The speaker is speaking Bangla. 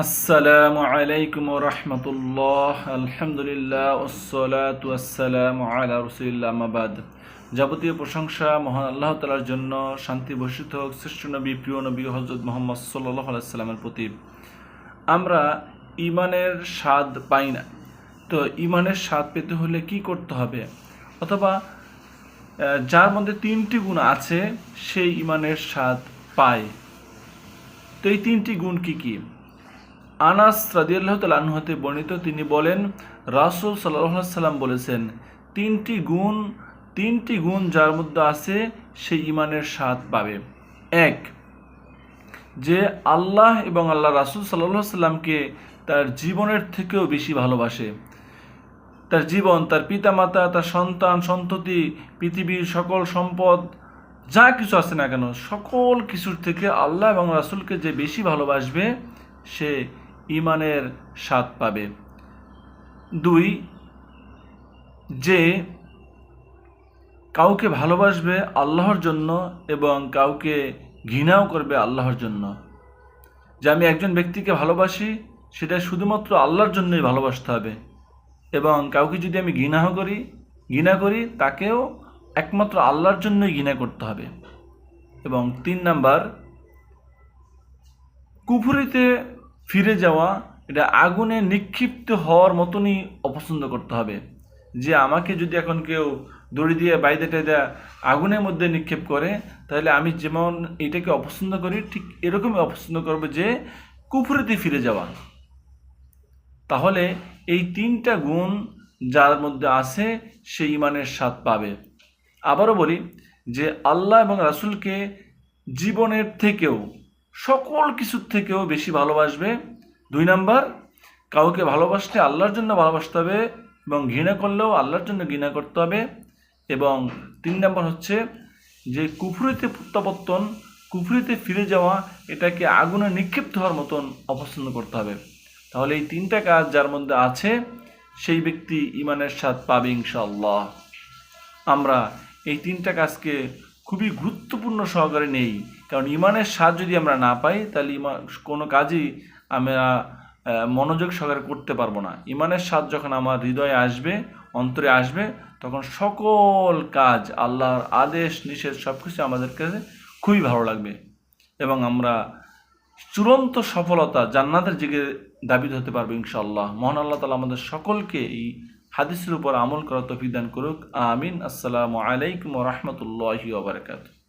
আসসালামু আলাইকুম ওয়া রাহমাতুল্লাহ। আলহামদুলিল্লাহ ওয়াসসালাতু ওয়াসসালামু আলা রাসূলিল্লাহ, আম্মা বাদ। যাবতীয় প্রশংসা মহান আল্লাহ তাআলার জন্য, শান্তি বর্ষিত হোক শ্রেষ্ঠ নবী, প্রিয় নবী হযরত মুহাম্মদ সাল্লাল্লাহু আলাইহি সাল্লামের প্রতি। আমরা ঈমানের স্বাদ পাই না, তো ঈমানের স্বাদ পেতে হলে কি করতে হবে? অথবা যার মধ্যে তিনটি গুণ আছে সেই ঈমানের স্বাদ পায়। তো এই তিনটি গুণ কি কি? আনাস রাদিয়াল্লাহু তাআলা আনহু হতে বর্ণিত, তিনি বলেন, রাসূল সাল্লাল্লাহু আলাইহি সাল্লাম বলেছেন, তিনটি গুণ যার মধ্যে আছে সেই ঈমানের স্বাদ পাবে। এক, যে আল্লাহ এবং আল্লাহ রাসূল সাল্লাল্লাহু আলাইহি সাল্লামকে তার জীবনের থেকেও বেশি ভালোবাসে। তার জীবন, তার পিতামাতা, তার সন্তান সন্ততি, পৃথিবীর সকল সম্পদ, যা কিছু আছে না কেন, সকল কিছুর থেকে আল্লাহ এবং রাসূলকে যে বেশি ভালোবাসবে সে ঈমানের স্বাদ পাবে। দুই, যে কাউকে ভালোবাসবে আল্লাহর জন্য এবং কাউকে ঘৃণাও করবে আল্লাহর জন্য। যে আমি একজন ব্যক্তিকে ভালোবাসি, সেটা শুধুমাত্র আল্লাহর জন্যই ভালোবাসতে হবে, এবং কাউকে যদি আমি ঘৃণা করি তাকেও একমাত্র আল্লাহর জন্যই ঘৃণা করতে হবে। এবং 3 নাম্বার, কুফরিতে ফিরে যাওয়া, এটা আগুনে নিক্ষিপ্ত হওয়ার মতনই অপছন্দ করতে হবে। যে আমাকে যদি এখন কেউ দড়ি দিয়ে বাইদে টাইদা আগুনের মধ্যে নিক্ষেপ করে, তাহলে আমি যেমন এটাকে অপছন্দ করি, ঠিক এরকমই অপছন্দ করবো যে কুফরিতে ফিরে যাওয়া। তাহলে এই 3টা গুণ যার মধ্যে আছে সে ঈমানের স্বাদ পাবে। আবারও বলি, যে আল্লাহ এবং রাসূলকে জীবনের থেকেও, সকল কিছুর থেকেও বেশি ভালোবাসবে। 2 নাম্বার, কাউকে ভালোবাসলে আল্লাহর জন্য ভালোবাসতে হবে এবং ঘৃণা করলেও আল্লাহর জন্য ঘৃণা করতে হবে। এবং 3 নাম্বার হচ্ছে যে কুফরিতে ফিরে যাওয়া, এটাকে আগুনে নিক্ষিপ্ত হওয়ার মতন অপছন্দ করতে হবে। তাহলে এই 3টা কাজ যার মধ্যে আছে সেই ব্যক্তি ঈমানের স্বাদ পাবে ইনশাআল্লাহ। আমরা এই 3টা কাজকে খুবই গুরুত্বপূর্ণ সহকারে নেই, কারণ ঈমানের স্বাদ যদি আমরা না পাই, তাহলে কোনো কাজই আমরা মনোযোগ সহকারে করতে পারবো না। ঈমানের স্বাদ যখন আমার হৃদয়ে আসবে, অন্তরে আসবে, তখন সকল কাজ, আল্লাহর আদেশ নিষেধ সব কিছু আমাদের কাছে খুবই ভালো লাগবে, এবং আমরা চূড়ান্ত সফলতা, জান্নাতের দিকে দাবিত হতে পারবো ইনশাআল্লাহ। মহান আল্লাহ তাআলা আমাদের সকলকে এই হাদিসের উপর আমল করার তৌফিক দান করুক, আমিন। আসসালামু আলাইকুম ওয়া রাহমাতুল্লাহি ওয়া বারাকাতুহু।